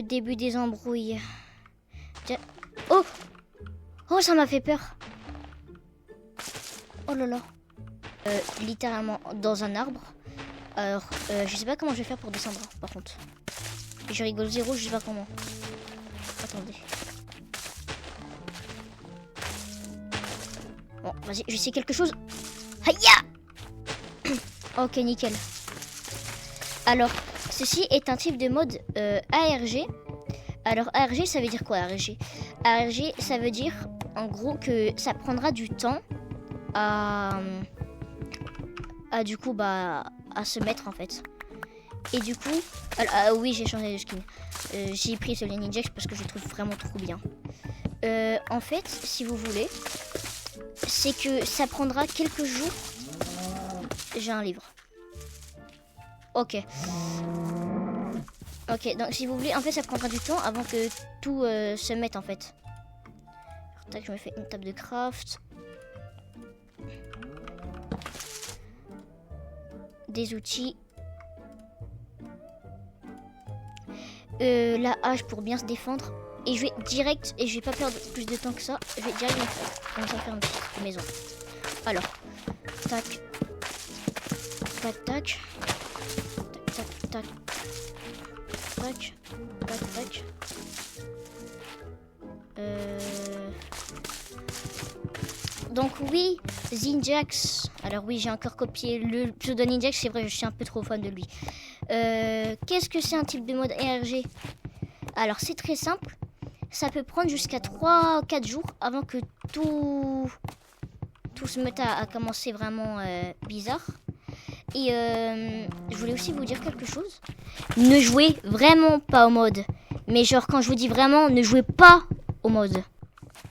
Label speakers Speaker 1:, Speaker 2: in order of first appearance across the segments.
Speaker 1: Le début des embrouilles. Oh! Oh, ça m'a fait peur. Oh là là. Littéralement dans un arbre. Alors, je sais pas comment je vais faire pour descendre, par contre. Je rigole zéro, je sais pas comment. Attendez. Bon, vas-y, je sais quelque chose. Aïe! Ok, nickel. Alors, ceci est un type de mode ARG. Alors, ARG, ça veut dire quoi, ARG? ARG, ça veut dire, en gros, que ça prendra du temps à du coup, à se mettre, en fait. Et du coup... Alors, oui, j'ai changé de skin. J'ai pris ce Ninjax parce que je le trouve vraiment trop bien. En fait, si vous voulez, c'est que ça prendra quelques jours. J'ai un livre. Ok. Ok, donc si vous voulez, en fait, ça prendra du temps avant que tout se mette, en fait. Alors, tac, je me fais une table de craft. Des outils. La hache pour bien se défendre. Et je vais direct, et je vais pas perdre plus de temps que ça, je vais direct commencer à faire une petite maison. Alors, tac, tac, tac, tac, tac, tac, tac, tac. Donc oui, Ninjax. Alors oui, j'ai encore copié le pseudo Ninjax, c'est vrai, je suis un peu trop fan de lui. Qu'est-ce que c'est un type de mode ARG? Alors c'est très simple. Ça peut prendre jusqu'à 3-4 jours avant que tout se mette à commencer vraiment bizarre. Et je voulais aussi vous dire quelque chose. Ne jouez vraiment pas au mode. Mais genre quand je vous dis vraiment, ne jouez pas au mode.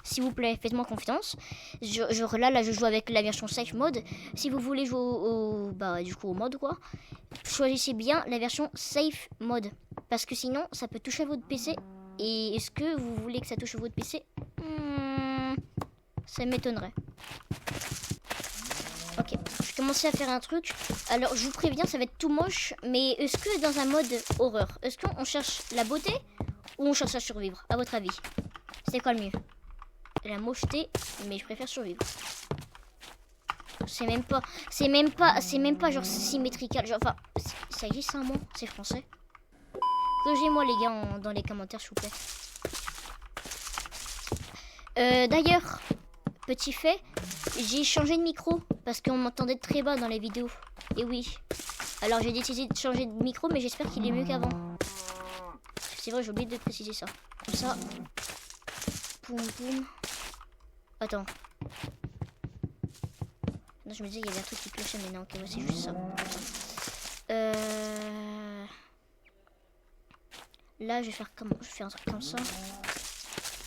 Speaker 1: S'il vous plaît, faites-moi confiance. Genre là, je joue avec la version safe mode. Si vous voulez jouer au mode quoi, choisissez bien la version safe mode. Parce que sinon, ça peut toucher votre PC. Et est-ce que vous voulez que ça touche votre PC? Ça m'étonnerait. Ok, je vais commencer à faire un truc. Alors, je vous préviens, ça va être tout moche. Mais est-ce que dans un mode horreur, est-ce qu'on cherche la beauté ou on cherche à survivre, à votre avis? C'est quoi le mieux? La mocheté, mais je préfère survivre. C'est même pas genre symétrical. Genre, enfin, ça existe un mot, c'est français. Corrigez-moi les gars dans les commentaires s'il vous plaît. D'ailleurs, petit fait, j'ai changé de micro parce qu'on m'entendait très bas dans les vidéos. Et oui. Alors j'ai décidé de changer de micro, mais j'espère qu'il est mieux qu'avant. C'est vrai, j'ai oublié de préciser ça. Comme ça. Boum boum. Attends. Non, je me disais il y avait un truc qui clochait, mais non, ok, ouais, c'est juste ça. Là, je vais faire un truc comme ça.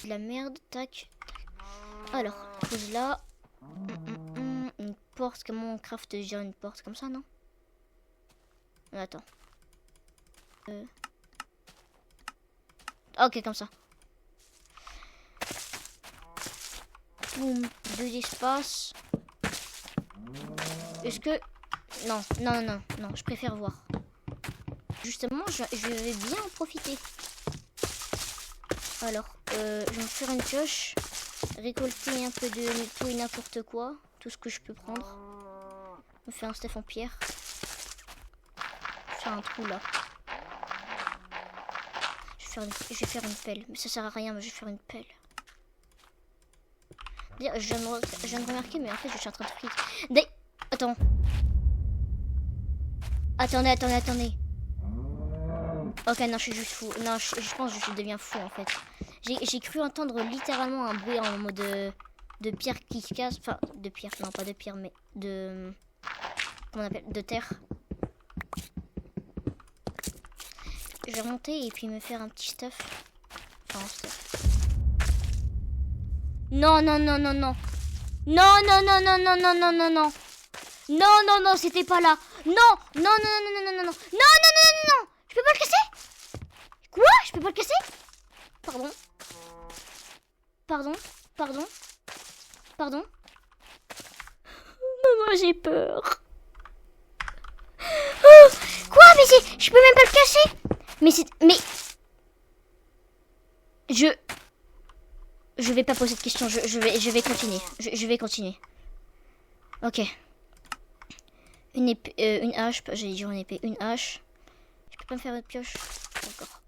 Speaker 1: De la merde, tac. Alors, pose là. Une porte, comment on craft déjà une porte comme ça, non? Attends. Ok, comme ça. Boum, 2 espaces. Est-ce que... Non, je préfère voir. Justement, je vais bien en profiter. Alors, je vais me faire une pioche. Récolter un peu de tout et n'importe quoi. Tout ce que je peux prendre. Me faire un stuff en pierre. Faire un trou là. Je vais faire une pelle. Mais ça sert à rien, mais je vais faire une pelle. D'ailleurs, je viens de remarquer, mais en fait, je suis en train de fric. Attends. Attendez. Ok, non, je suis juste fou. Non, je pense que je deviens fou, en fait. J'ai cru entendre littéralement un bruit en mode de pierre qui se casse. Enfin, de pierre, non, pas de pierre, mais de... Comment on appelle? De terre. Je vais remonter et puis me faire un petit stuff. Enfin, un stuff. Non. Non, c'était pas là. Non. Je peux pas le casser? Quoi? Je peux pas le casser? Pardon. Maman, j'ai peur. Quoi? Mais je peux même pas le casser. Mais Je vais pas poser de questions. Je vais continuer. Je vais continuer. Ok. Une épée, une hache. J'allais dire une épée. Une hache. Je peux pas me faire une pioche. D'accord.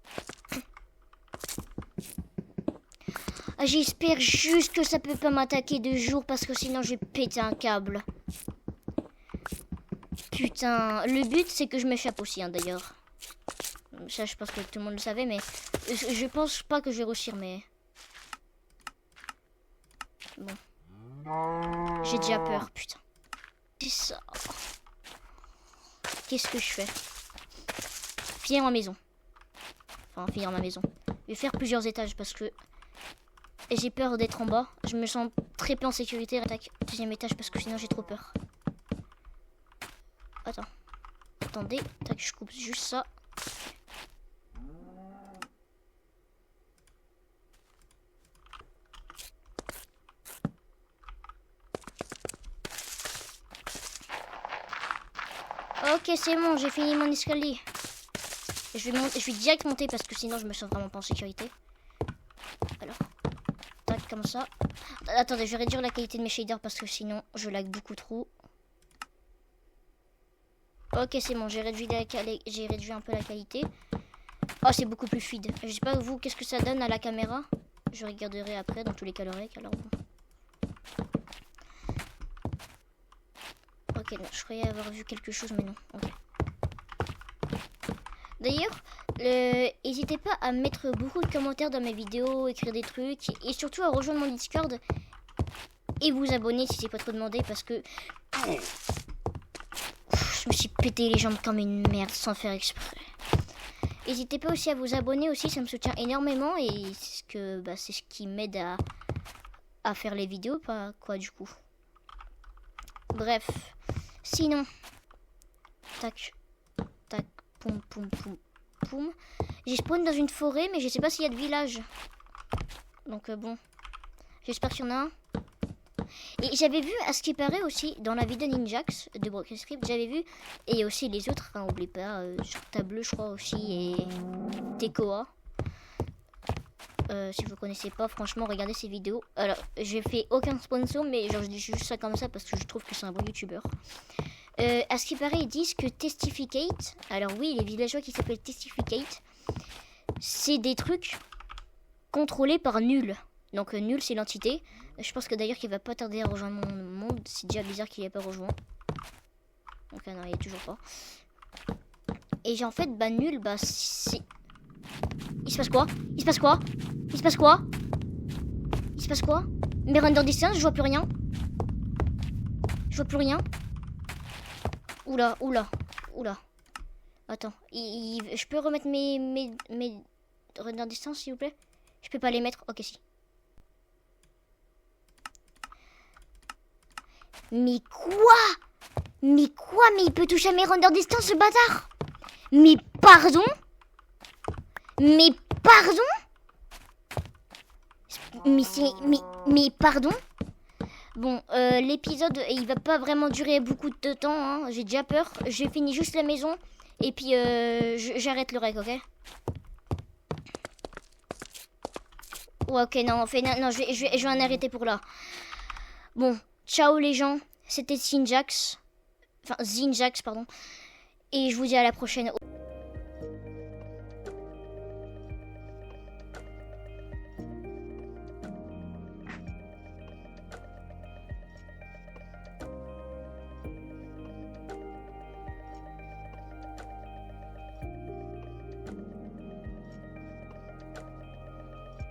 Speaker 1: Ah, j'espère juste que ça peut pas m'attaquer de jour parce que sinon je vais péter un câble. Putain, le but c'est que je m'échappe aussi hein, d'ailleurs. Ça je pense que tout le monde le savait mais je pense pas que je vais réussir mais... Bon. J'ai déjà peur, putain. C'est ça. Qu'est-ce que je fais? Finir ma maison. Enfin, finir ma maison. Je vais faire plusieurs étages parce que... Et j'ai peur d'être en bas. Je me sens très peu en sécurité. Attaque deuxième étage parce que sinon j'ai trop peur. Attends. Attendez. Tac, je coupe juste ça. Ok, c'est bon. J'ai fini mon escalier. Je vais direct monter parce que sinon je me sens vraiment pas en sécurité. Alors. Tac, comme ça. Attendez, je vais réduire la qualité de mes shaders parce que sinon je lag beaucoup trop. Ok, c'est bon, j'ai réduit un peu la qualité. Oh, c'est beaucoup plus fluide. Je sais pas vous, qu'est-ce que ça donne à la caméra. Je regarderai après dans tous les cas le rec, alors bon. Ok, non, je croyais avoir vu quelque chose, mais non. Ok. D'ailleurs, n'hésitez pas à mettre beaucoup de commentaires dans mes vidéos, écrire des trucs, et surtout à rejoindre mon Discord et vous abonner si c'est pas trop demandé parce que je me suis pété les jambes comme une merde sans faire exprès. N'hésitez pas aussi à vous abonner aussi, ça me soutient énormément et c'est ce qui m'aide à faire les vidéos, pas quoi du coup. Bref, sinon, tac, tac, poum, poum, poum, poum. J'ai spawn dans une forêt, mais je sais pas s'il y a de village. Donc bon, j'espère qu'il y en a un. Et j'avais vu, à ce qui paraît aussi, dans la vidéo Ninjax de Broken Script, j'avais vu, et aussi les autres, hein, n'oubliez pas, sur Table, je crois aussi, et Tekoa. Si vous connaissez pas, franchement, regardez ces vidéos. Alors, j'ai fait aucun sponsor, mais genre, je dis juste ça comme ça parce que je trouve que c'est un bon youtubeur. À ce qui paraît, ils disent que Testificate, alors oui, les villageois qui s'appellent Testificate, c'est des trucs contrôlés par Nul. Donc Nul, c'est l'entité. Je pense que d'ailleurs qu'il va pas tarder à rejoindre mon monde. C'est déjà bizarre qu'il ait pas rejoint. Donc non, il est toujours pas. Et en fait, bah Nul, bah c'est... Il se passe quoi? Il se passe quoi? Il se passe quoi? Il se passe quoi? Mes render distance, je vois plus rien. Je vois plus rien. Oula, oula, oula. Attends, je peux remettre mes render distance, s'il vous plaît? Je peux pas les mettre? Ok, si. Mais quoi? Mais quoi? Mais il peut toucher à mes render distance, ce bâtard? Mais pardon? Mais pardon? Mais pardon? Bon, l'épisode, il va pas vraiment durer beaucoup de temps, hein. J'ai déjà peur. J'ai fini juste la maison. Et puis, j'arrête le rec, ok? Ouais, ok, non, non, je vais en arrêter pour là. Bon, ciao les gens. C'était Zinjax. Enfin, Zinjax, pardon. Et je vous dis à la prochaine.